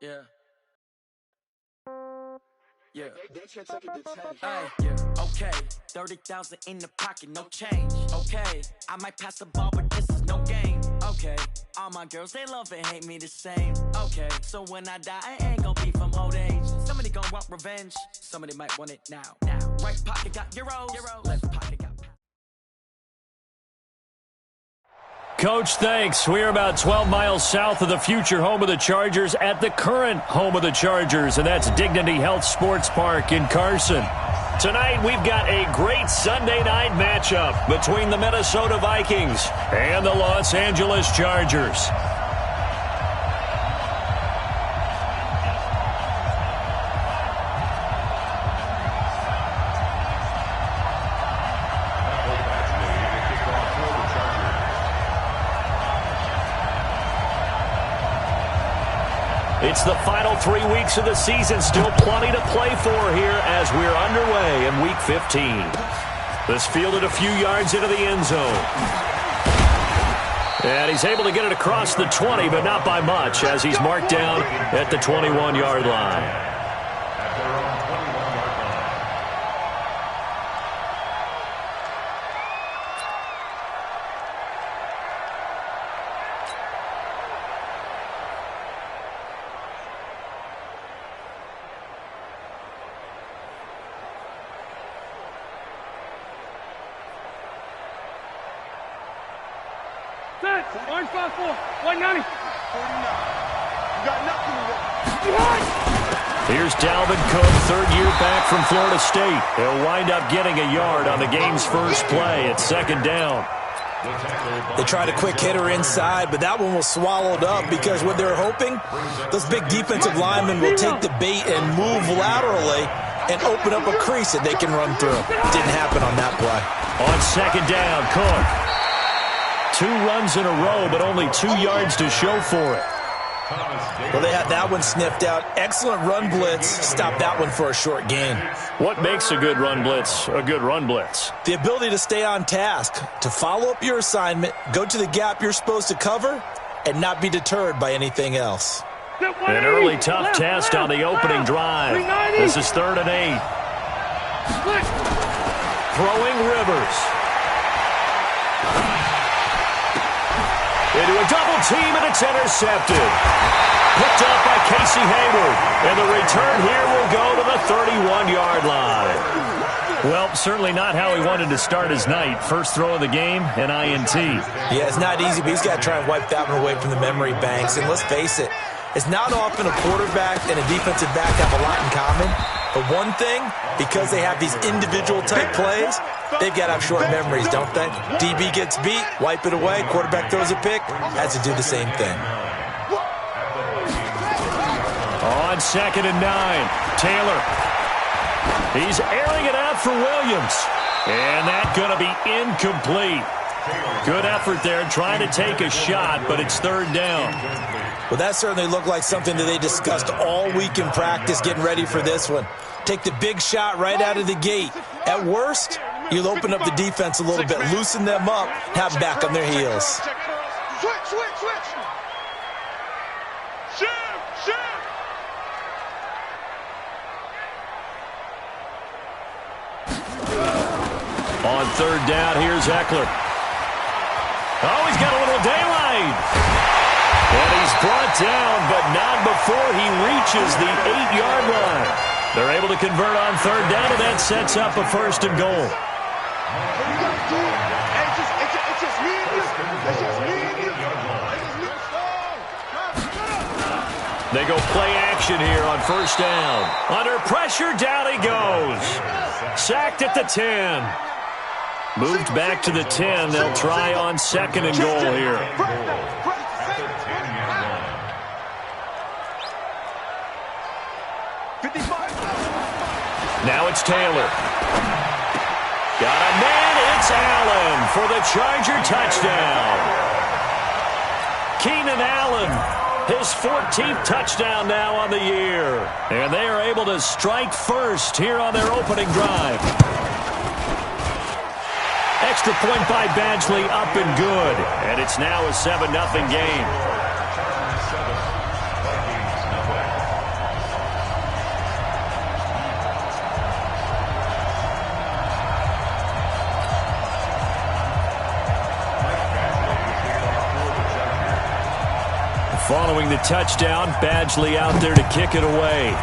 Yeah. Yeah. Yeah. Okay. 30,000 in the pocket, no change. Okay. I might pass the ball, but this is no game. Okay. All my girls, they love and hate me the same. Okay. So when I die, I ain't gonna be from old age. Somebody gonna want revenge. Somebody might want it now. Right pocket got euros. Left pocket got. Coach, thanks. We're about 12 miles south of the future home of the Chargers at the current home of the Chargers, and that's Dignity Health Sports Park in Carson. Tonight, we've got a great Sunday night matchup between the Minnesota Vikings and the Los Angeles Chargers. It's the final 3 weeks of the season. Still plenty to play for here as we're underway in Week 15. This fielded a few yards into the end zone. And he's able to get it across the 20, but not by much as he's marked down at the 21-yard line. Orange 5-4, 190. 49. You got nothing to do. Here's Dalvin Cook, third year back from Florida State. He'll wind up getting a yard on the game's first play at second down. They tried a quick hitter inside, but that one was swallowed up because what they're hoping, those big defensive linemen will take the bait and move laterally and open up a crease that they can run through. Didn't happen on that play. On second down, Cook. 2 runs in a row, but only 2 yards to show for it. Well, they had that one sniffed out. Excellent run blitz. Stopped that one for a short gain. What makes a good run blitz a good run blitz? The ability to stay on task, to follow up your assignment, go to the gap you're supposed to cover, and not be deterred by anything else. An early tough test on the opening drive. This is 3rd and 8. Throwing Rivers. Into a double team, and it's intercepted. Picked up by Casey Hayward. And the return here will go to the 31-yard line. Well, certainly not how he wanted to start his night. First throw of the game, an INT. Yeah, it's not easy, but he's got to try and wipe that one away from the memory banks. And let's face it, it's not often a quarterback and a defensive back have a lot in common. But one thing, because they have these individual type plays, they've got to have short memories, don't they? DB gets beat, wipe it away, quarterback throws a pick, has to do the same thing. On 2nd and 9, Taylor. He's airing it out for Williams. And that's going to be incomplete. Good effort there trying to take a shot, but it's 3rd down. Well, that certainly looked like something that they discussed all week in practice getting ready for this one. Take the big shot right out of the gate. At worst, you'll open up the defense a little bit, loosen them up, have them back on their heels. Switch. Shift. On 3rd down, here's Eckler. Oh, he's got a little daylight. And he's brought down, but not before he reaches the 8-yard line. They're able to convert on 3rd down, and that sets up a 1st and goal. They go play action here on 1st down. Under pressure, down he goes. Sacked at the 10. Moved back to the 10. They'll try on 2nd and goal here. Now it's Taylor. Got a man. It's Allen for the Charger touchdown. Keenan Allen, his 14th touchdown now on the year. And they are able to strike first here on their opening drive. Extra point by Badgley, up and good. And it's now a 7-0 game. Following the touchdown, Badgley out there to kick it away.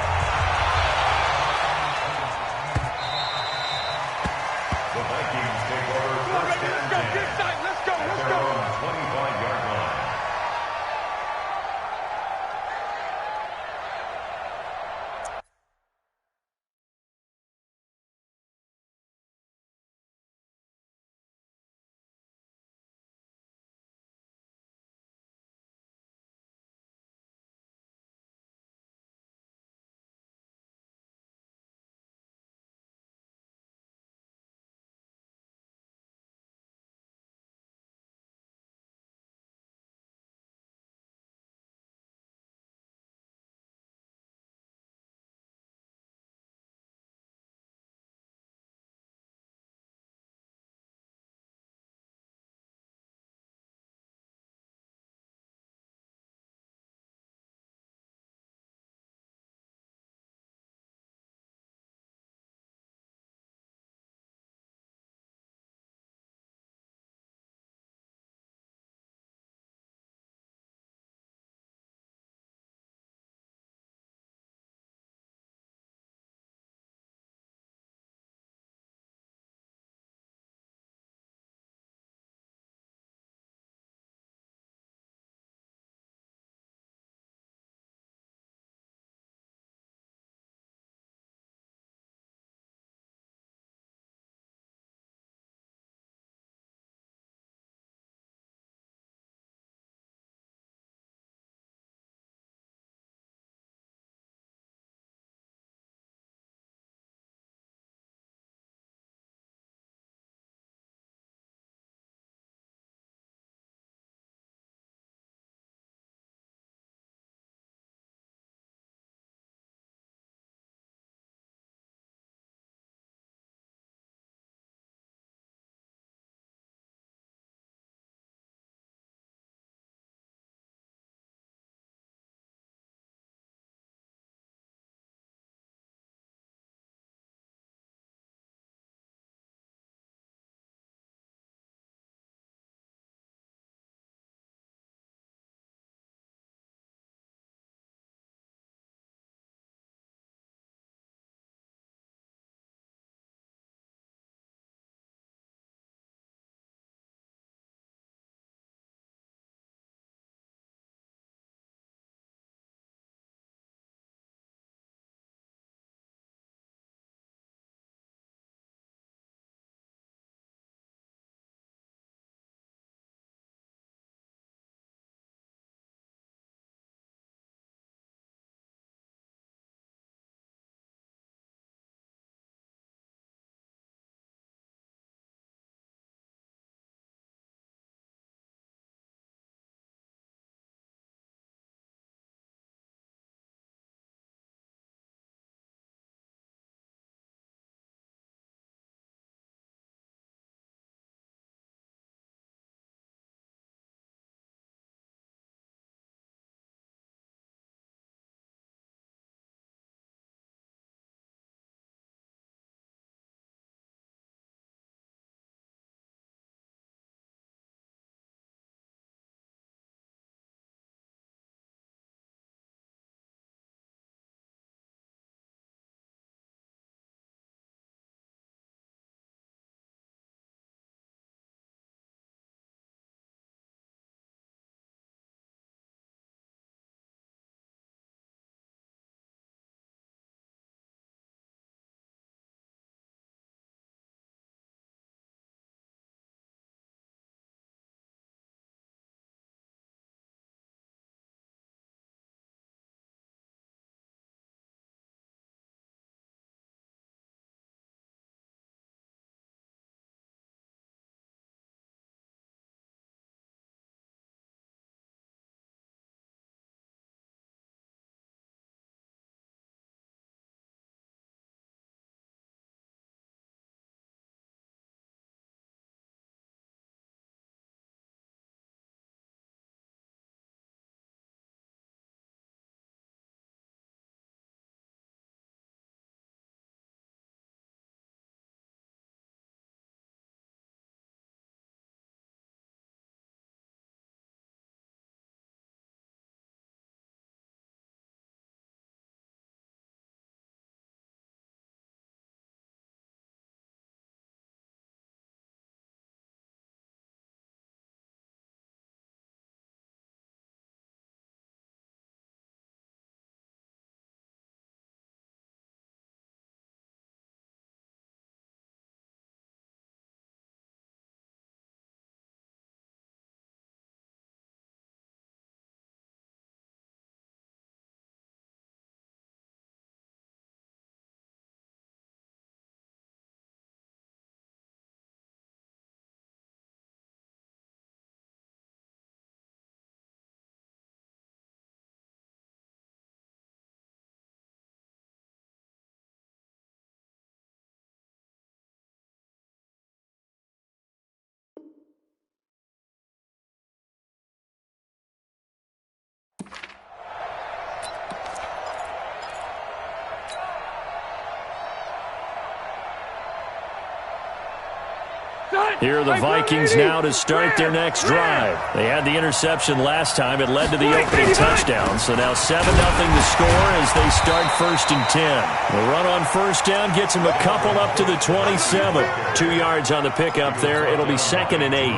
Here are the Vikings now to start their next drive. They had the interception last time. It led to the opening touchdown. So now 7-0 to score as they start 1st and 10. The run on first down gets them a couple up to the 27. 2 yards on the pickup there. It'll be 2nd and 8.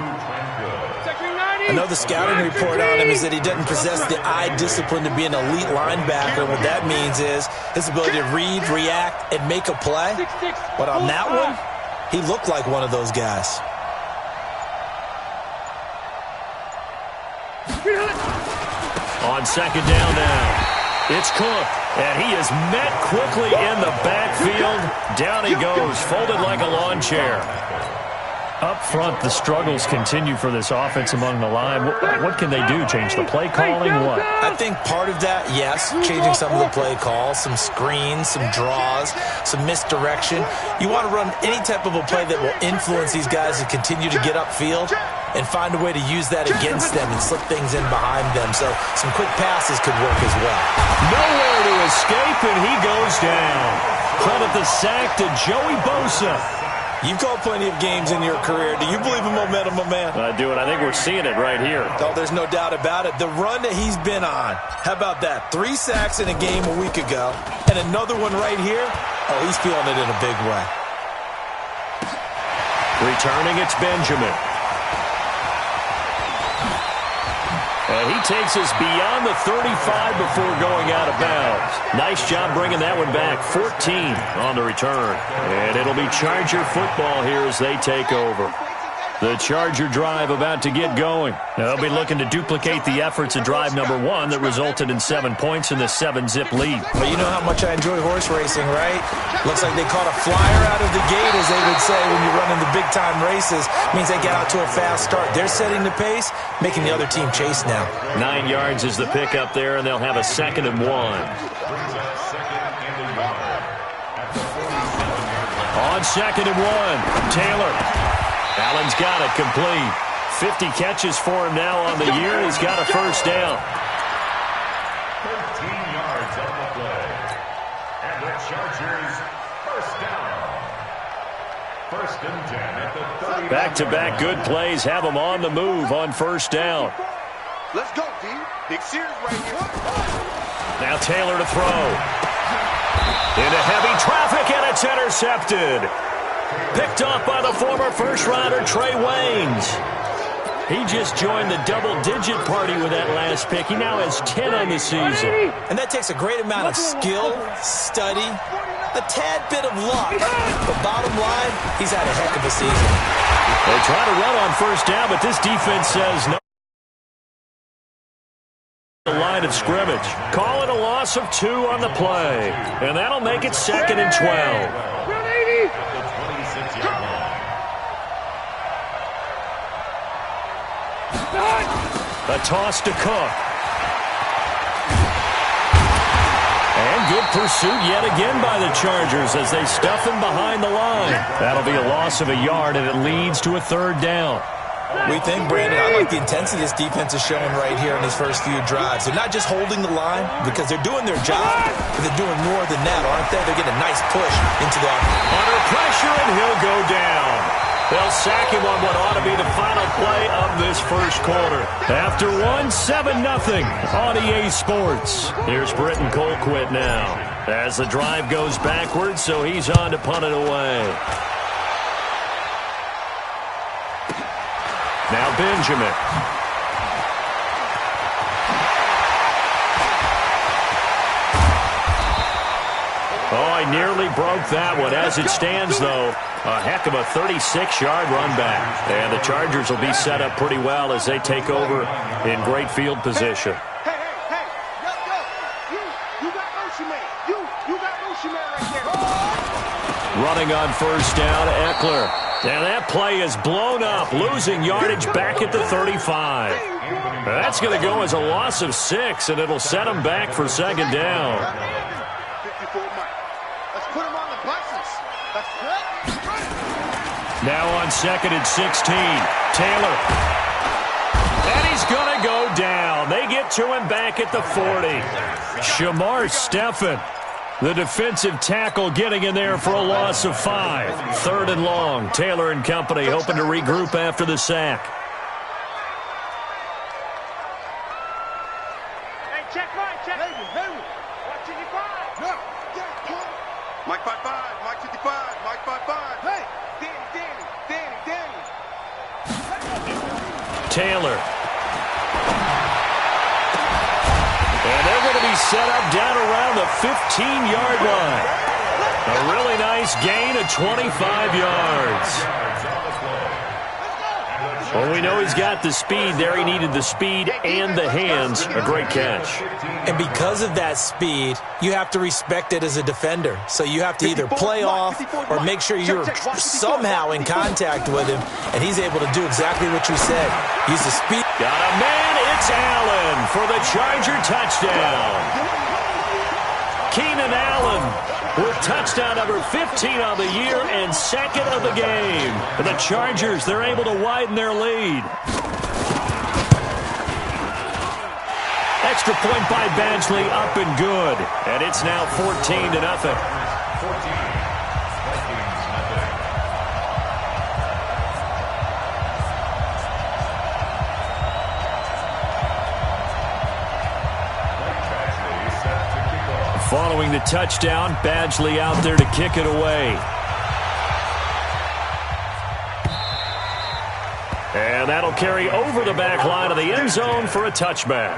I know the scouting report on him is that he doesn't possess the eye discipline to be an elite linebacker. What that means is his ability to read, react, and make a play. But on that one, he looked like one of those guys. On 2nd down now, it's Cook, and he is met quickly in the backfield. Down he goes, folded like a lawn chair. Up front, the struggles continue for this offense among the line. What can they do? Change the play calling? What? I think part of that, yes, changing some of the play calls, some screens, some draws, some misdirection. You want to run any type of a play that will influence these guys to continue to get upfield and find a way to use that against them and slip things in behind them. So some quick passes could work as well. Nowhere to escape, and he goes down. Credit the sack to Joey Bosa. You've called plenty of games in your career. Do you believe in momentum, my man? I do, and I think we're seeing it right here. Oh, there's no doubt about it. The run that he's been on, how about that? 3 sacks in a game a week ago, and another one right here. Oh, he's feeling it in a big way. Returning, it's Benjamin. And he takes us beyond the 35 before going out of bounds. Nice job bringing that one back. 14 on the return. And it'll be Charger football here as they take over. The Charger drive about to get going. They'll be looking to duplicate the efforts of drive number 1 that resulted in 7 points in the 7-zip lead. Well, you know how much I enjoy horse racing, right? Looks like they caught a flyer out of the gate, as they would say when you're running the big-time races. Means they get out to a fast start. They're setting the pace, making the other team chase now. 9 yards is the pickup there, and they'll have a 2nd and 1. On 2nd and 1, Taylor. Allen's got it complete. 50 catches for him now on the year. He's got a first down. 13 yards on the play. And the Chargers first down. 1st and 10 at the 30. Back-to-back good plays have him on the move on first down. Let's go, D. Big series right here. Now Taylor to throw. Into heavy traffic, and it's intercepted. Picked off by the former first-rounder Trey Waynes. He just joined the double-digit party with that last pick. He now has 10 on the season. And that takes a great amount of skill, study, a tad bit of luck. But bottom line, he's had a heck of a season. They try to run on first down, but this defense says no. The line of scrimmage. Call it a loss of 2 on the play. And that'll make it 2nd and 12. A toss to Cook. And good pursuit yet again by the Chargers as they stuff him behind the line. That'll be a loss of a yard, and it leads to a 3rd down. We think, Brandon, I like the intensity this defense is showing right here in these first few drives. They're not just holding the line because they're doing their job, but they're doing more than that, aren't they? They're getting a nice push into the offense. Under pressure, and he'll go down. They'll sack him on what ought to be the final play of this first quarter. After 7-0 on EA Sports. Here's Britton Colquitt now as the drive goes backwards, so he's on to punt it away. Now Benjamin. Oh, he nearly broke that one. As it stands, though, a heck of a 36-yard run back. And the Chargers will be set up pretty well as they take over in great field position. Hey, let's go. You got motion man. You got motion man right there. Running on first down, Eckler. And that play is blown up, losing yardage back at the 35. That's going to go as a loss of 6, and it'll set him back for 2nd down. 54 Mike. Let's put him on the buses. Now on 2nd and 16, Taylor. And he's going to go down. They get to him back at the 40. Shamar Stephen. The defensive tackle getting in there for a loss of 5. 3rd and long. Taylor and company hoping to regroup after the sack. Hey, check right, check. Watch it, you five. Mike 5-5, Mike 55, Mike 5-5. Hey, Danny. Taylor. And they're going to be set up down around the 15-yard line. A really nice gain of 25 yards. Well, we know he's got the speed there. He needed the speed and the hands. A great catch. And because of that speed, you have to respect it as a defender. So you have to either play off or make sure you're somehow in contact with him. And he's able to do exactly what you said. Use the speed. Got a man. It's Allen for the Charger touchdown. Keenan Allen with touchdown number 15 on the year and 2nd of the game. For the Chargers, they're able to widen their lead. Extra point by Badgley, up and good. And it's now 14-0. Following the touchdown, Badgley out there to kick it away. And that'll carry over the back line of the end zone for a touchback.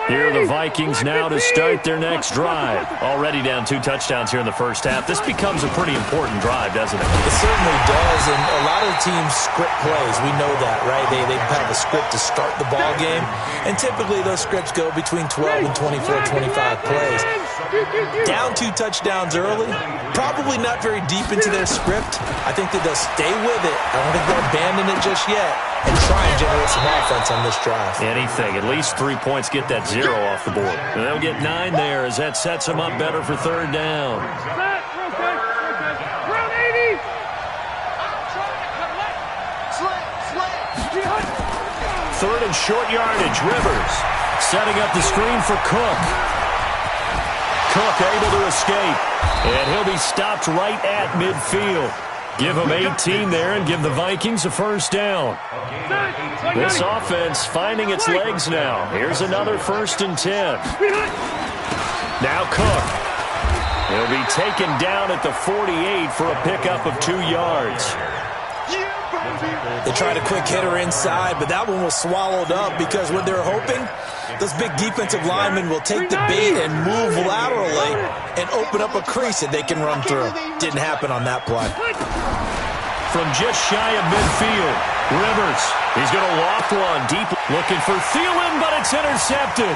Here are the Vikings now to start their next drive. Already down 2 touchdowns here in the first half. This becomes a pretty important drive, doesn't it? It certainly does, and a lot of teams script plays. We know that, right? They have a script to start the ball game, and typically those scripts go between 12 and 24, 25 plays. Down 2 touchdowns early, probably not very deep into their script. I think that they'll stay with it. I don't think they'll abandon it just yet and try and generate some offense on this drive. Anything. At least 3 points, get that 0 off the board. And they'll get 9 there as that sets them up better for 3rd down. Third and short yardage. Rivers setting up the screen for Cook. Cook able to escape. And he'll be stopped right at midfield. Give them 18 there and give the Vikings a 1st down. This offense finding its legs now. Here's another 1st and 10. Now Cook. He'll be taken down at the 48 for a pickup of 2 yards. They tried a quick hitter inside, but that one was swallowed up because what they're hoping, those big defensive linemen will take the bait and move laterally and open up a crease that they can run through. Didn't happen on that play. From just shy of midfield, Rivers. He's going to loft one deep. Looking for Thielen, but it's intercepted.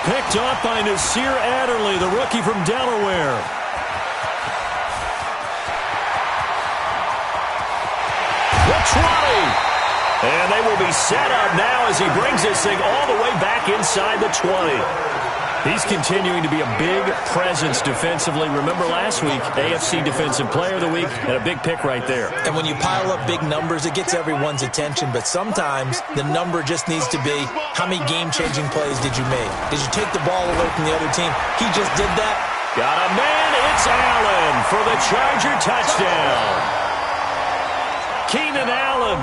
Picked off by Nasir Adderley, the rookie from Delaware. The 20. And they will be set up now as he brings this thing all the way back inside the 20. He's continuing to be a big presence defensively. Remember last week, AFC Defensive Player of the Week, and a big pick right there. And when you pile up big numbers, it gets everyone's attention. But sometimes the number just needs to be, how many game-changing plays did you make? Did you take the ball away from the other team? He just did that. Got a man. It's Allen for the Charger touchdown. Keenan Allen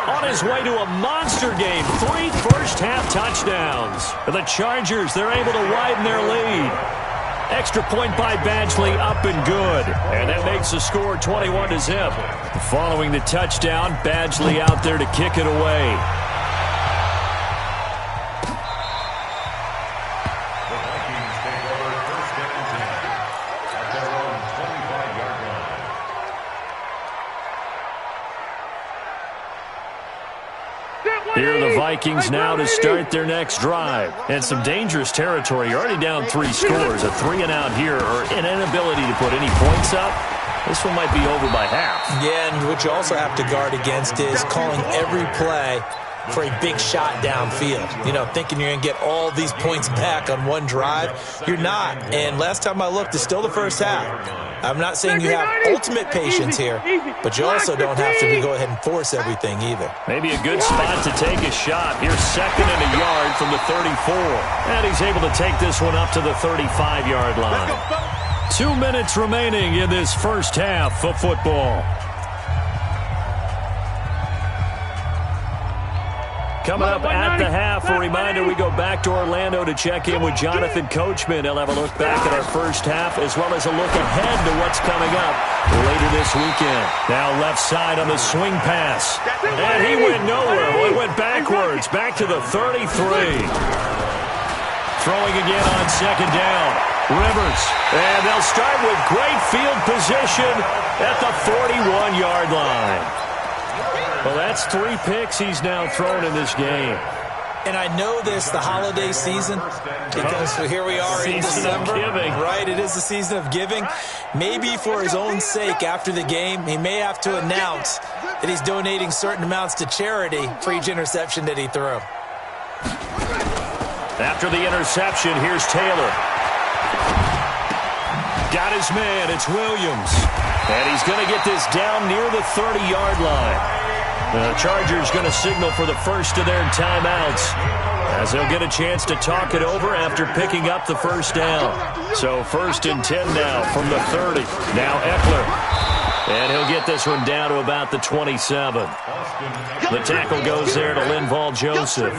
on his way to a monster game. 3 first-half touchdowns. For the Chargers, they're able to widen their lead. Extra point by Badgley, up and good. And that makes the score 21-0. Following the touchdown, Badgley out there to kick it away. The Vikings take over 1st and 10 at their own 25-yard line. Here are the Vikings now to start their next drive. And some dangerous territory. You're already down 3 scores. A 3-and-out here, or an inability to put any points up. This one might be over by half. Yeah, and what you also have to guard against is calling every play for a big shot downfield. You know, thinking you're going to get all these points back on one drive. You're not. And last time I looked, it's still the first half. I'm not saying you have ultimate patience here, but you also don't have to go ahead and force everything either. Maybe a good spot to take a shot. Here's 2nd and a yard from the 34. And he's able to take this one up to the 35-yard line. 2 minutes remaining in this first half of football. Coming up at the half, a reminder, we go back to Orlando to check in with Jonathan Coachman. He'll have a look back at our first half as well as a look ahead to what's coming up later this weekend. Now left side on the swing pass. And he went nowhere. Well, he went backwards, back to the 33. Throwing again on 2nd down. Rivers. And they'll start with great field position at the 41-yard line. Well, that's 3 picks he's now thrown in this game. And I know this, the holiday season, because here we are in December. Right, it is the season of giving. Maybe for his own sake, after the game, he may have to announce that he's donating certain amounts to charity for each interception that he threw. After the interception, here's Taylor. Got his man, it's Williams. And he's going to get this down near the 30-yard line. The Chargers going to signal for the first of their timeouts as they'll get a chance to talk it over after picking up the first down. So 1st and 10 now from the 30. Now Eckler. And he'll get this one down to about the 27. The tackle goes there to Linval Joseph.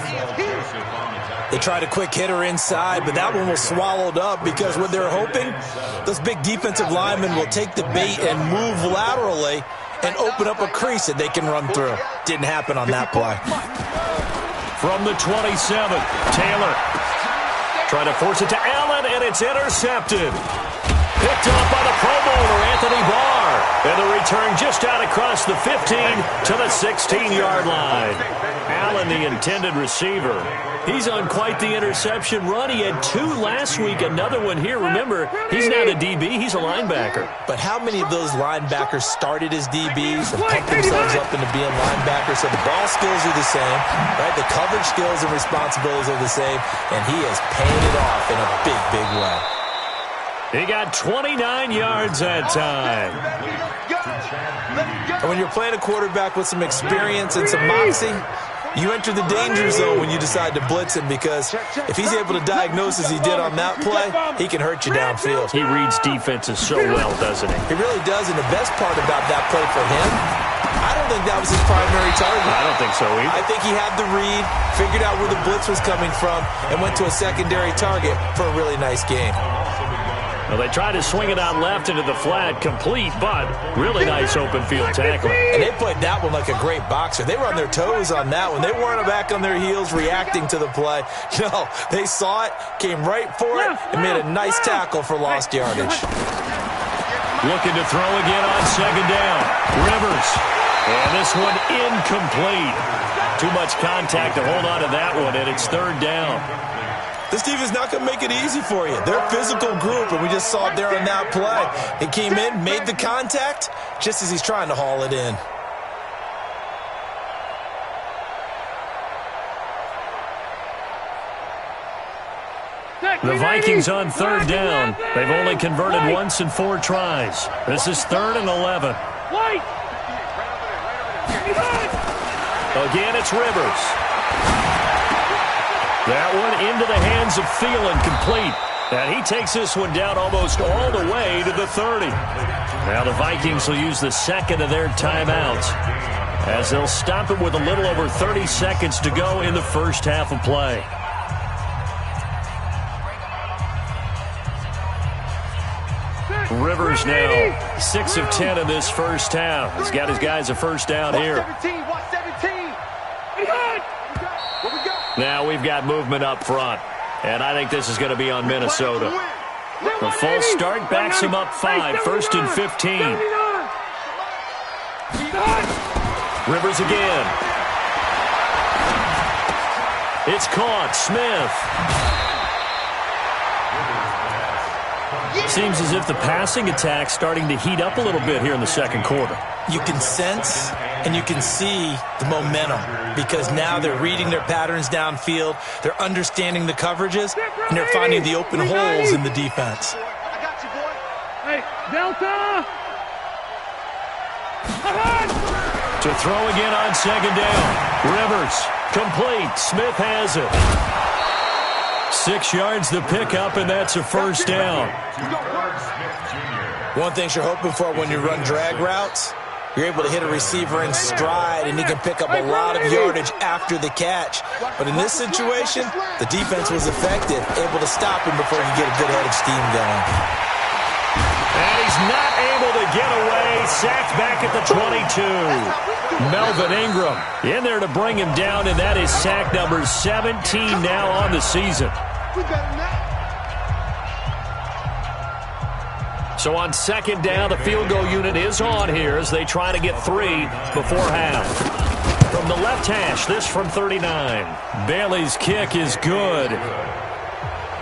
They tried a quick hitter inside, but that one was swallowed up because what they're hoping, those big defensive linemen will take the bait and move laterally and open up a crease that they can run through. Didn't happen on that play. From the 27, Taylor. Trying to force it to Allen, and it's intercepted. Picked up by the Pro Bowler, Anthony Barr. And the return just out across the 15 to the 16-yard line. Allen, the intended receiver. He's on quite the interception run. He had 2 last week, another one here. Remember, he's not a DB, he's a linebacker. But how many of those linebackers started as DBs and pumped themselves up into being linebackers? So the ball skills are the same, right? The coverage skills and responsibilities are the same, and he has paid it off in a big, big way. He got 29 yards that time. And when you're playing a quarterback with some experience and some moxie, you enter the danger zone when you decide to blitz him, because if he's able to diagnose as he did on that play, he can hurt you downfield. He reads defenses so well, doesn't he? He really does, and the best part about that play for him, I don't think that was his primary target. I don't think so either. I think he had the read, figured out where the blitz was coming from, and went to a secondary target for a really nice game. Well, they tried to swing it out left into the flat, complete, but really nice open field tackling. And they played that one like a great boxer. They were on their toes on that one. They weren't back on their heels reacting to the play. No, they saw it, came right for it, and made a nice tackle for lost yardage. Looking to throw again on 2nd down. Rivers. And this one incomplete. Too much contact to hold on to that one, and it's 3rd down. This defense is not going to make it easy for you. They're a physical group, and we just saw it there on that play. He came in, made the contact, just as he's trying to haul it in. The Vikings on 3rd down. They've only converted once in 4 tries. This is 3rd and 11. Again, it's Rivers. That one into the hands of Thielen, complete. And he takes this one down almost all the way to the 30. Now the Vikings will use the 2nd of their timeouts, as they'll stop it with a little over 30 seconds to go in the first half of play. Rivers now 6 of 10 in this first half. He's got his guys a first down here. Now we've got movement up front, and I think this is going to be on Minnesota. The false start backs him up 5, 1st and 15. Rivers again. It's caught. Smith. Seems as if the passing attack's starting to heat up a little bit here in the 2nd quarter. You can sense and you can see the momentum, because now they're reading their patterns downfield, they're understanding the coverages, and they're finding the open holes in the defense. Delta! To throw again on second down. Rivers, complete. Smith has it. 6 yards the pickup, and that's a first down. One thing you're hoping for when you run drag routes, you're able to hit a receiver in stride, and he can pick up a lot of yardage after the catch. But in this situation, the defense was effective, able to stop him before he could get a good head of steam going. And he's not able to get away. Sacked back at the 22. Melvin Ingram in there to bring him down, and that is sack number 17 now on the season. So on second down, the field goal unit is on here as they try to get 3 before half. From the left hash, this from 39. Bailey's kick is good.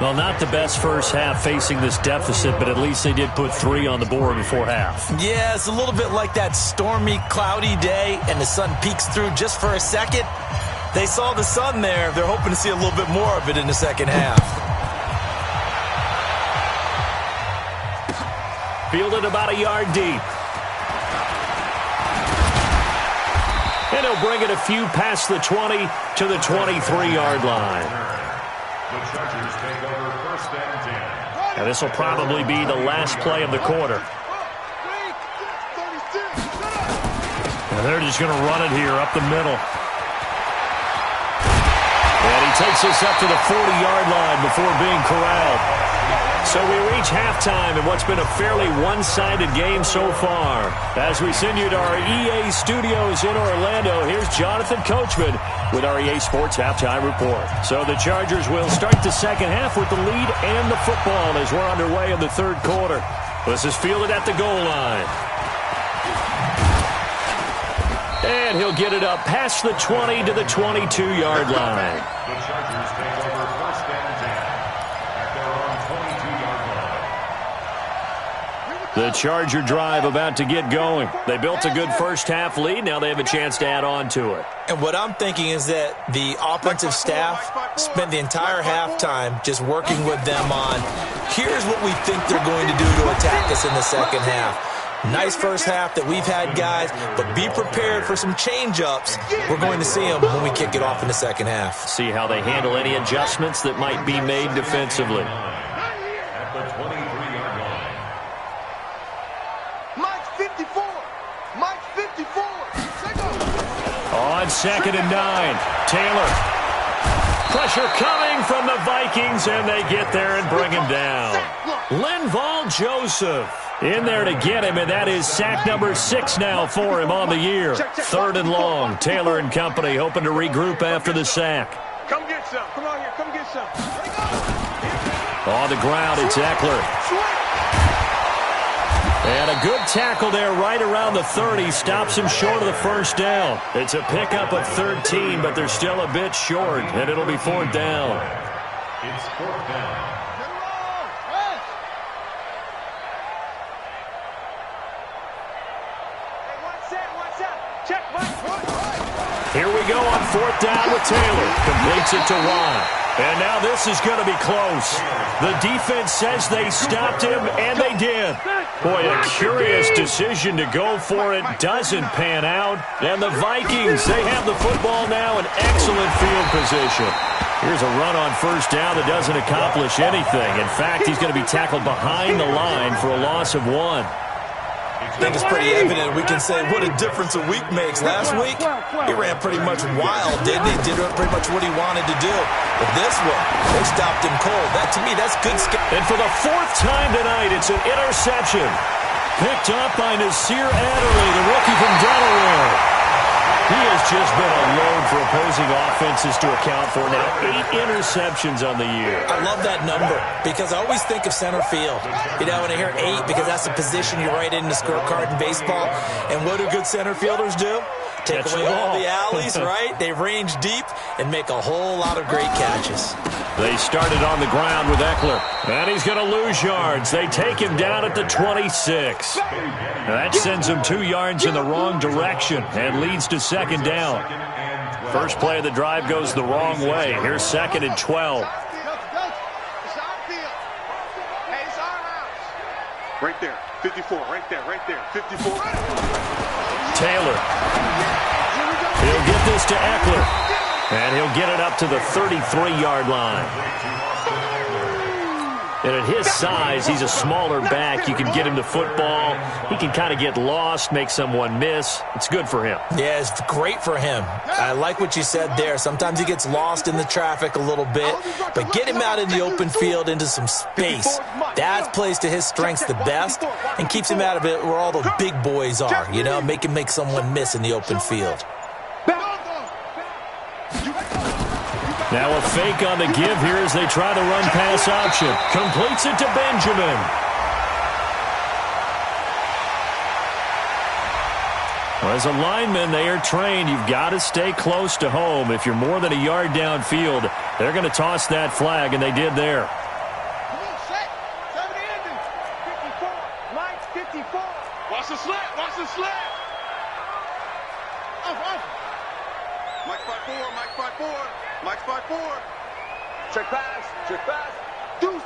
Well, not the best first half facing this deficit, but at least they did put 3 on the board before half. Yeah, it's a little bit like that stormy, cloudy day, and the sun peeks through just for a second. They saw the sun there. They're hoping to see a little bit more of it in the second half. Fielded about a yard deep. And he'll bring it a few past the 20 to the 23-yard line. The Chargers take over first and 10. And this will probably be the last play of the quarter. And they're just going to run it here up the middle. And he takes us up to the 40-yard line before being corralled. So we reach halftime in what's been a fairly one-sided game so far. As we send you to our EA studios in Orlando, here's Jonathan Coachman with our EA Sports Halftime Report. So the Chargers will start the second half with the lead and the football as we're underway in the third quarter. This is fielded at the goal line. And he'll get it up past the 20 to the 22-yard line. The Chargers take over first and 10 at their own 22-yard line. The Charger drive about to get going. They built a good first half lead. Now they have a chance to add on to it. And what I'm thinking is that the offensive staff spent the entire halftime just working with them on, here's what we think they're going to do to attack us in the second half. Nice first half that we've had, guys, but be prepared for some change-ups. We're going to see them when we kick it off in the second half. See how they handle any adjustments that might be made defensively. At the 23-yard line. Mike's 54. Mike's 54. On second and 9, Taylor. Pressure coming from the Vikings, and they get there and bring him down. Linval Joseph in there to get him, and that is sack number 6 now for him on the year. Third and long. Taylor and company hoping to regroup after the sack. Come get some. Come on here. Come get some. On the ground, it's Eckler. And a good tackle there right around the 30. Stops him short of the first down. It's a pickup of 13, but they're still a bit short, and it'll be 4th down. It's 4th down. Here we go on 4th down with Taylor. Completes it to Watt. And now this is going to be close. The defense says they stopped him, and they did. Boy, a curious decision to go for it. Doesn't pan out. And the Vikings, they have the football now in excellent field position. Here's a run on first down that doesn't accomplish anything. In fact, he's going to be tackled behind the line for a loss of 1. I think it's pretty evident. We can say what a difference a week makes. Last week, he ran pretty much wild, didn't he? Did pretty much what he wanted to do. But this one, they stopped him cold. That, to me, that's good skill. And for the 4th time tonight, it's an interception. Picked up by Nasir Adderley, the rookie from Delaware. He has just been a load for opposing offenses to account for now. 8 interceptions on the year. I love that number because I always think of center field. You know, when I hear 8, because that's the position you write in the scorecard in baseball. And what do good center fielders do? Take away all the alleys, right? They range deep and make a whole lot of great catches. They started on the ground with Eckler. And he's going to lose yards. They take him down at the 26. That sends him 2 yards in the wrong direction and leads to second down. First play of the drive goes the wrong way. Here's 2nd and 12. Right there. 54, right there, 54. Taylor. He'll get this to Eckler. And he'll get it up to the 33-yard line. And at his size, he's a smaller back. You can get him to football. He can kind of get lost, make someone miss. It's good for him. Yeah, it's great for him. I like what you said there. Sometimes he gets lost in the traffic a little bit, but get him out in the open field into some space. That plays to his strengths the best and keeps him out of it where all the big boys are, you know, make him make someone miss in the open field. Now a fake on the give here as they try to run pass option. Completes it to Benjamin. Well, as a lineman, they are trained. You've got to stay close to home. If you're more than a yard downfield, they're going to toss that flag, and they did there. Watch the slant, watch the slant. Mike 5-4, Mike 5-4, Mike 5-4. Check pass, check pass. Deuce.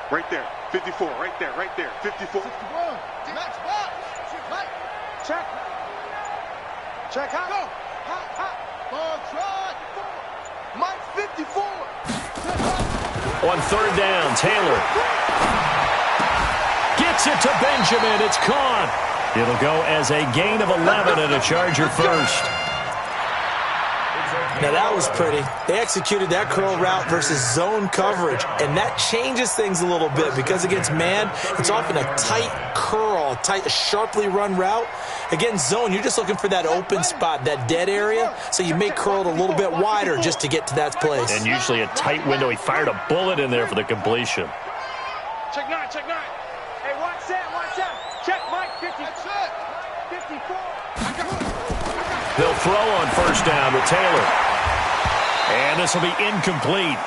Right there, 54, right there, 54. 61. Max box. Check. Check out. Go. Hot. Ball try. Mike 54. On third down, Taylor gets it to Benjamin. It's caught. It'll go as a gain of 11 and a Charger first. Now that was pretty. They executed that curl route versus zone coverage, and that changes things a little bit because against man, it's often a tight curl, a sharply run route. Against zone, you're just looking for that open spot, that dead area, so you may curl it a little bit wider just to get to that place. And usually a tight window. He fired a bullet in there for the completion. Check 9. Hey, watch that. Check Mike 50. That's it. 54. They'll throw on first down with Taylor. And this will be incomplete.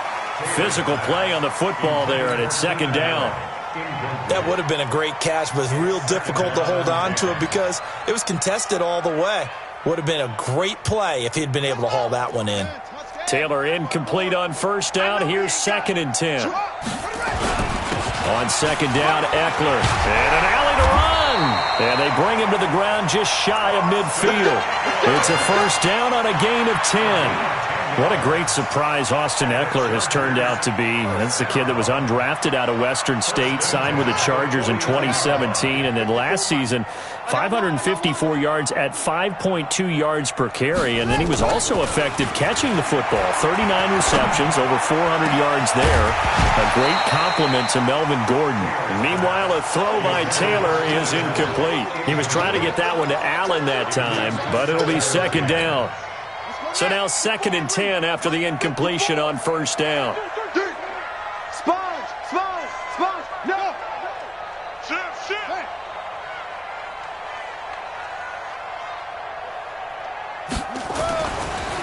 Physical play on the football there, and it's second down. That would have been a great catch, but it's real difficult to hold on to it because it was contested all the way. Would have been a great play if he'd been able to haul that one in. Taylor incomplete on first down. Here's 2nd and 10. On second down, Eckler. And an alley to run. And they bring him to the ground just shy of midfield. It's a first down on a gain of 10. What a great surprise Austin Eckler has turned out to be. That's the kid that was undrafted out of Western State, signed with the Chargers in 2017, and then last season, 554 yards at 5.2 yards per carry, and then he was also effective catching the football. 39 receptions, over 400 yards there. A great compliment to Melvin Gordon. Meanwhile, a throw by Taylor is incomplete. He was trying to get that one to Allen that time, but it'll be second down. So now 2nd and 10 after the incompletion on first down. Sponge. No. Shift.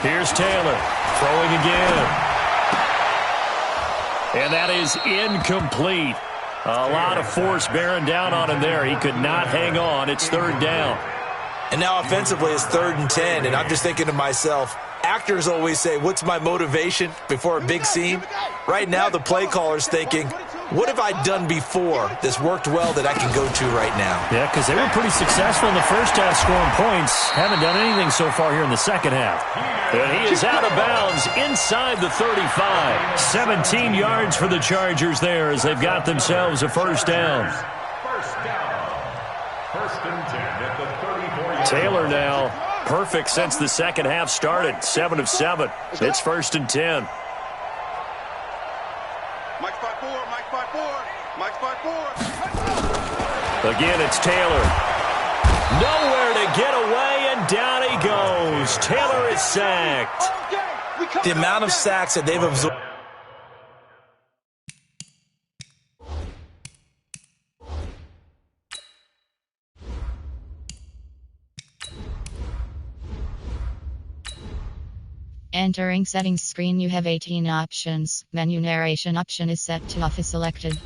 Here's Taylor throwing again. And that is incomplete. A lot of force bearing down on him there. He could not hang on. It's third down. And now offensively it's 3rd and 10, and I'm just thinking to myself, actors always say, what's my motivation before a big scene? Right now the play caller's thinking, what have I done before that's worked well that I can go to right now? Yeah, because they were pretty successful in the first half scoring points. Haven't done anything so far here in the second half. And he is out of bounds inside the 35. 17 yards for the Chargers there as they've got themselves a first down. First and 10 at the 34-yard Taylor now perfect since the second half started. 7 of 7. It's 1st and 10. Mike 5-4, Mike 5-4, Mike 5-4. Again, it's Taylor. Nowhere to get away, and down he goes. Taylor is sacked. The amount of sacks that they've absorbed. Entering settings screen, you have 18 options. Menu narration option is set to off is selected.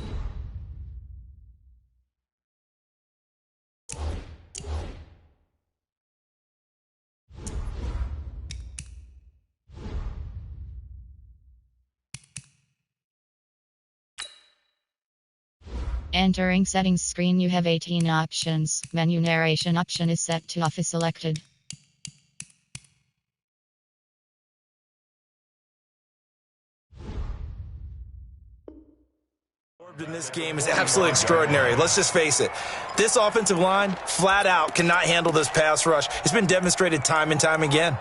Entering settings screen, you have 18 options. Menu narration option is set to off is selected. In this game is absolutely extraordinary. Let's just face it. This offensive line, flat out, cannot handle this pass rush. It's been demonstrated time and time again.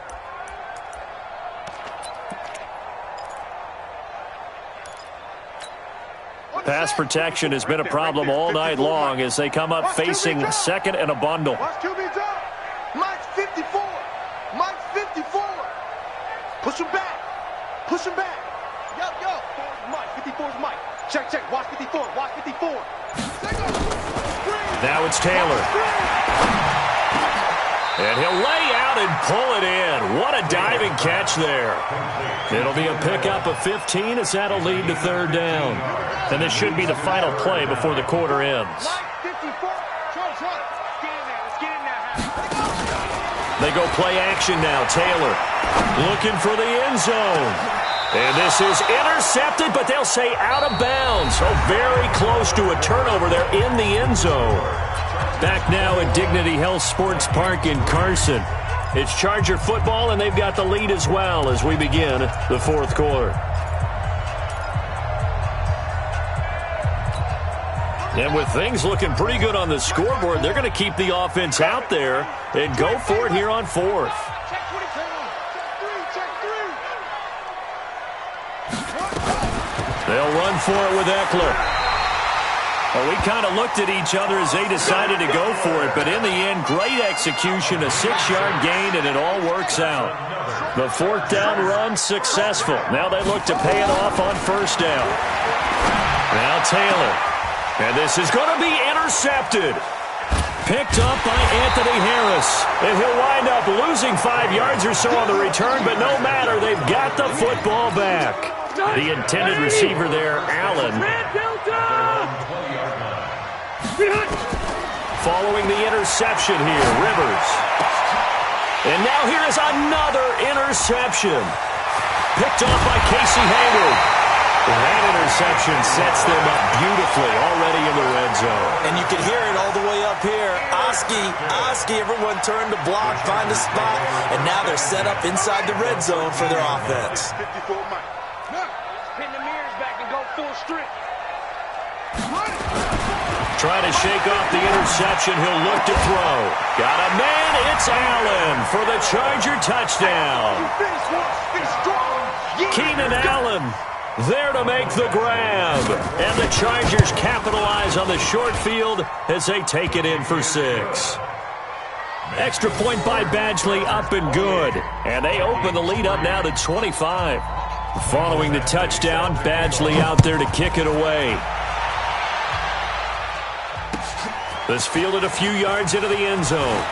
Pass protection has been a problem all night long as they come up facing second and a bundle. Watch QB's up. Mike's 54. Mike's 54. Push him back. Push him back. Yo. Mike. 54's Mike. Check. Watch 54. Watch 54. Now it's Taylor. And he'll lay out and pull it in. What a diving catch there. It'll be a pickup of 15 as that'll lead to third down. And this should be the final play before the quarter ends. They go play action now. Taylor looking for the end zone. And this is intercepted, but they'll say out of bounds. Oh, very close to a turnover there in the end zone. Back now at Dignity Health Sports Park in Carson. It's Charger football, and they've got the lead as well as we begin the fourth quarter. And with things looking pretty good on the scoreboard, they're going to keep the offense out there and go for it here on fourth. They'll run for it with Eckler. Well, we kind of looked at each other as they decided to go for it, but in the end, great execution, a 6-yard gain, and it all works out. The fourth down run successful. Now they look to pay it off on first down. Now Taylor. And this is going to be intercepted. Picked up by Anthony Harris. And he'll wind up losing 5 yards or so on the return, but no matter, they've got the football back. The intended receiver there, Allen. Following the interception here, Rivers. And now here is another interception. Picked off by Casey Hayward. That interception sets them up beautifully already in the red zone. And you can hear it all the way up here. Oski, everyone turned to block, find a spot, and now they're set up inside the red zone for their offense. 54 Mike. Pin the mirrors back and go full strip. Trying to shake off the interception. He'll look to throw. Got a man. It's Allen for the Charger touchdown. Keenan Allen there to make the grab. And the Chargers capitalize on the short field as they take it in for 6. Extra point by Badgley up and good. And they open the lead up now to 25. Following the touchdown, Badgley out there to kick it away. This fielded a few yards into the end zone.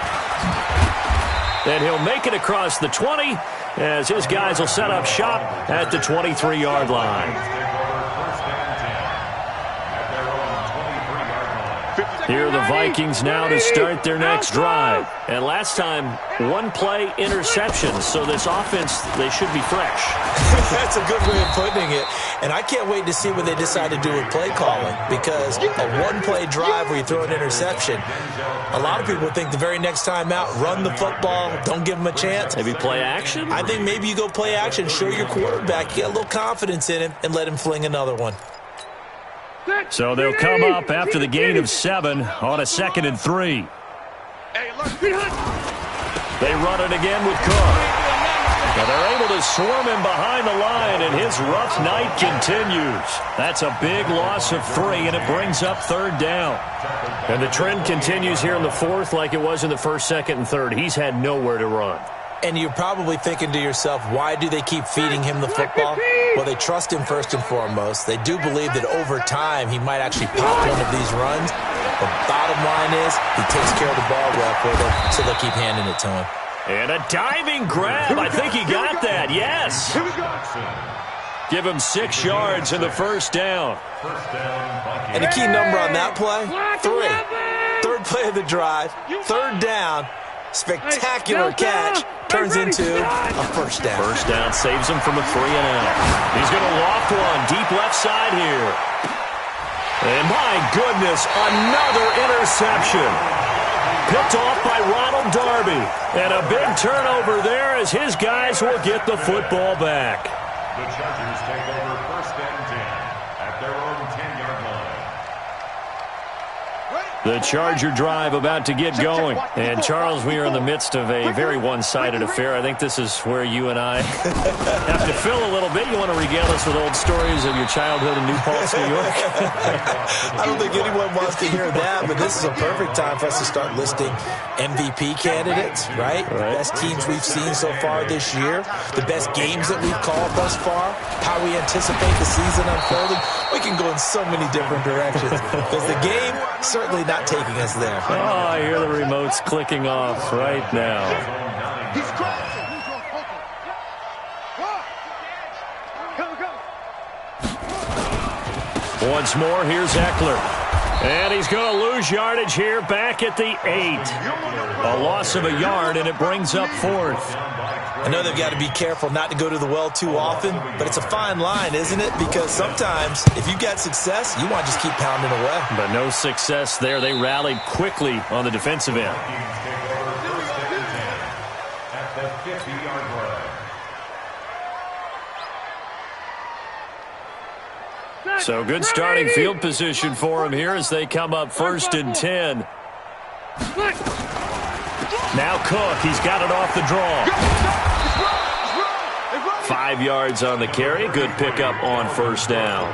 And he'll make it across the 20 as his guys will set up shop at the 23-yard line. Here are the Vikings now to start their next drive. And last time, one-play interception. So this offense, they should be fresh. That's a good way of putting it. And I can't wait to see what they decide to do with play calling, because a one-play drive where you throw an interception, a lot of people think the very next time out, run the football, don't give them a chance. Maybe play action? I think maybe you go play action, show your quarterback, you get a little confidence in him, and let him fling another one. So they'll come up after the gain of 7 on a 2nd and 3. They run it again with Cook. Now they're able to swarm him behind the line, and his rough night continues. That's a big loss of 3, and it brings up 3rd down. And the trend continues here in the 4th like it was in the 1st, 2nd, and 3rd. He's had nowhere to run. And you're probably thinking to yourself, why do they keep feeding him the football? Well, they trust him first and foremost. They do believe that over time he might actually pop one of these runs. The bottom line is he takes care of the ball well for them, so they'll keep handing it to him. And a diving grab. I think he got that. Yes. Give him 6 yards in the 1st down. And the key number on that play, 3. 3rd play of the drive, 3rd down. Spectacular catch turns into a 1st down. 1st down saves him from a 3-and-out. He's going to loft one deep left side here. And my goodness, another interception. Picked off by Ronald Darby. And a big turnover there as his guys will get the football back. The Chargers take over 1st and 10 at their own 10-yard line. The Charger drive about to get going. And, Charles, we are in the midst of a very one-sided affair. I think this is where you and I have to fill a little bit. You want to regale us with old stories of your childhood in New Paltz, New York? I don't think anyone wants to hear that, but this is a perfect time for us to start listing MVP candidates, right? The best teams we've seen so far this year, the best games that we've called thus far, how we anticipate the season unfolding. We can go in so many different directions because the game certainly not taking us there. Oh, I hear the remotes clicking off right now. He's crashing. Once more, here's Eckler. And he's going to lose yardage here back at the 8. A loss of a yard, and it brings up 4th. I know they've got to be careful not to go to the well too often, but it's a fine line, isn't it? Because sometimes, if you've got success, you want to just keep pounding away. But no success there. They rallied quickly on the defensive end. At the 50-yard line. So good starting field position for him here as they come up 1st and 10. Now Cook, he's got it off the draw. 5 yards on the carry. Good pickup on 1st down.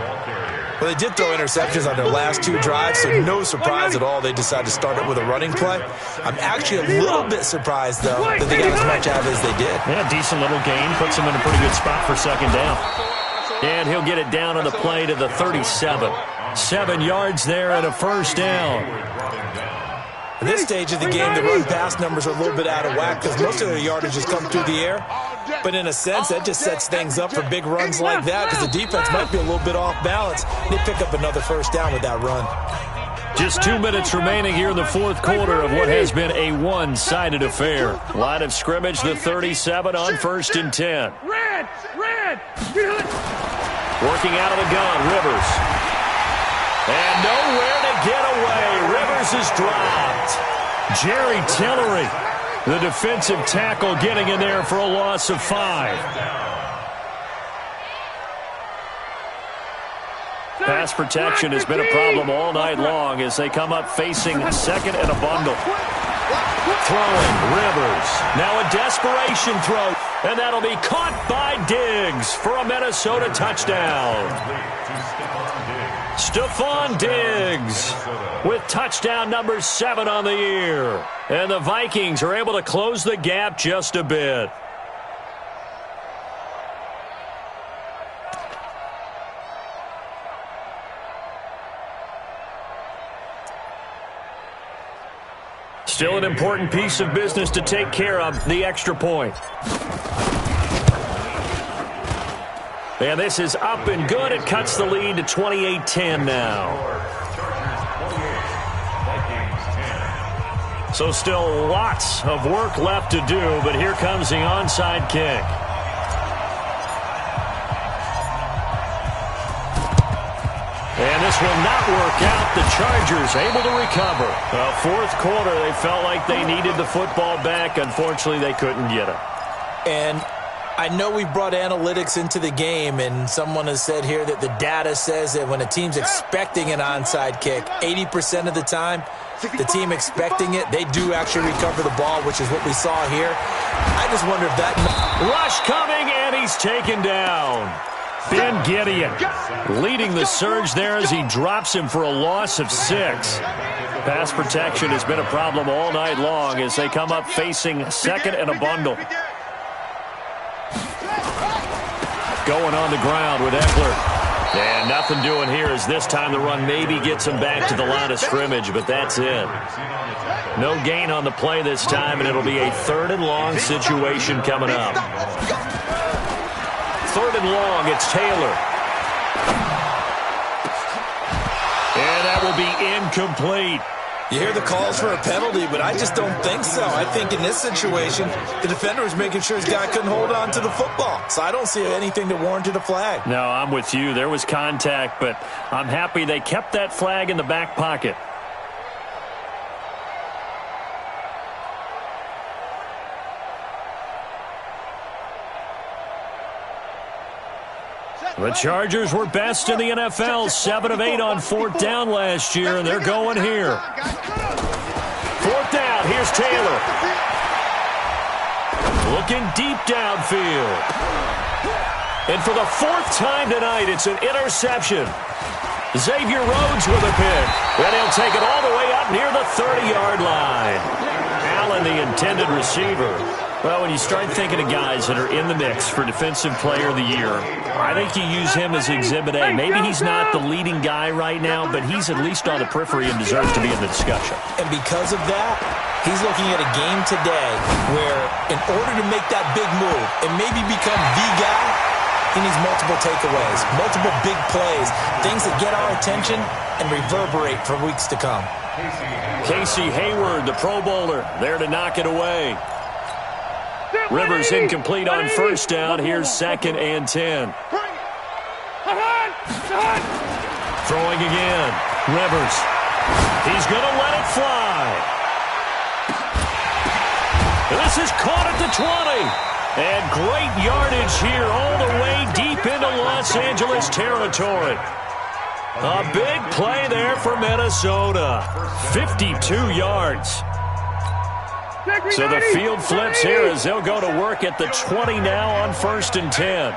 Well, they did throw interceptions on their last 2 drives, so no surprise at all they decided to start it with a running play. I'm actually a little bit surprised, though, that they got as much out of it as they did. Yeah, decent little gain. Puts them in a pretty good spot for 2nd down. And he'll get it down on the play to the 37. 7 yards there and a 1st down. At this stage of the game, the run-pass numbers are a little bit out of whack because most of their yardage has come through the air. But in a sense, that just sets things up for big runs like that because the defense might be a little bit off balance. They pick up another 1st down with that run. Just 2 minutes remaining here in the 4th quarter of what has been a one-sided affair. Line of scrimmage, the 37 on 1st and 10. Working out of the gun, Rivers. And nowhere to get away. Rivers is dropped. Jerry Tillery, the defensive tackle, getting in there for a loss of 5. Pass protection has been a problem all night long as they come up facing 2nd and a bundle. Throwing, Rivers. Now a desperation throw, and that'll be caught by Diggs for a Minnesota touchdown. Stephon Diggs with touchdown number 7 on the year. And the Vikings are able to close the gap just a bit. Still an important piece of business to take care of, the extra point. And this is up and good. It cuts the lead to 28-10 now. So still lots of work left to do, but here comes the onside kick. And this will not work out. The Chargers able to recover. 4th quarter, they felt like they needed the football back. Unfortunately, they couldn't get it. And I know we brought analytics into the game, and someone has said here that the data says that when a team's expecting an onside kick, 80% of the time, the team expecting it, they do actually recover the ball, which is what we saw here. I just wonder if that... Rush coming, and he's taken down. Ben Gideon leading the surge there as he drops him for a loss of 6. Pass protection has been a problem all night long as they come up facing 2nd and a bundle. Going on the ground with Eckler. And nothing doing here as this time the run maybe gets him back to the line of scrimmage, but that's it. No gain on the play this time, and it'll be a 3rd and long situation coming up. 3rd and long, it's Taylor. And that will be incomplete. You hear the calls for a penalty, but I just don't think so. I think in this situation, the defender was making sure his guy couldn't hold on to the football. So I don't see anything that warranted a flag. No, I'm with you. There was contact, but I'm happy they kept that flag in the back pocket. The Chargers were best in the NFL, 7 of 8 on 4th down last year, and they're going here. 4th down, here's Taylor. Looking deep downfield. And for the 4th time tonight, it's an interception. Xavier Rhodes with a pick. And he'll take it all the way up near the 30-yard line. Allen, the intended receiver. Well, when you start thinking of guys that are in the mix for Defensive Player of the Year, I think you use him as Exhibit A. Maybe he's not the leading guy right now, but he's at least on the periphery and deserves to be in the discussion. And because of that, he's looking at a game today where in order to make that big move and maybe become the guy, he needs multiple takeaways, multiple big plays, things that get our attention and reverberate for weeks to come. Casey Hayward, the Pro Bowler, there to knock it away. Rivers incomplete on 1st down. Here's 2nd and 10. Throwing again. Rivers. He's going to let it fly. This is caught at the 20. And great yardage here all the way deep into Los Angeles territory. A big play there for Minnesota. 52 yards. So the field flips here as they'll go to work at the 20 now on 1st and 10.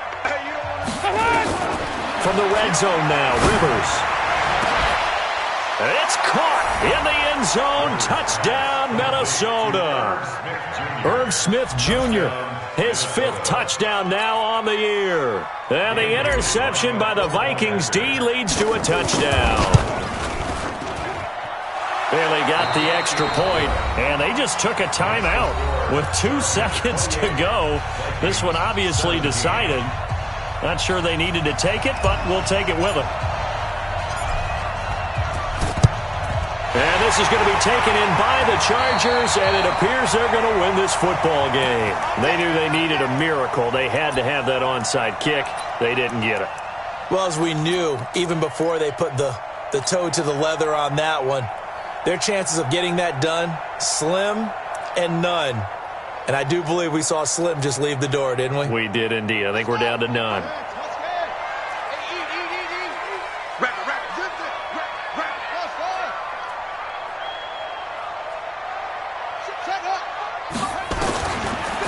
From the red zone now, Rivers. It's caught in the end zone. Touchdown, Minnesota. Irv Smith Jr., his 5th touchdown now on the year. And the interception by the Vikings D leads to a touchdown. Barely got the extra point, and they just took a timeout with 2 seconds to go. This one obviously decided. Not sure they needed to take it, but we'll take it with them. And this is going to be taken in by the Chargers, and it appears they're going to win this football game. They knew they needed a miracle. They had to have that onside kick. They didn't get it. Well, as we knew, even before they put the toe to the leather on that one, their chances of getting that done, slim and none. And I do believe we saw Slim just leave the door, didn't we? We did indeed. I think we're down to none.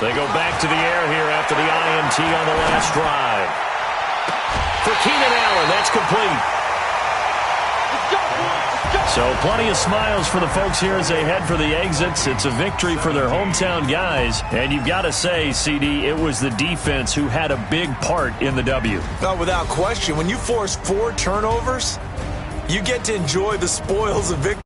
They go back to the air here after the INT on the last drive. For Keenan Allen, that's complete. So plenty of smiles for the folks here as they head for the exits. It's a victory for their hometown guys. And you've got to say, CD, it was the defense who had a big part in the W. No, without question. When you force 4 turnovers, you get to enjoy the spoils of victory.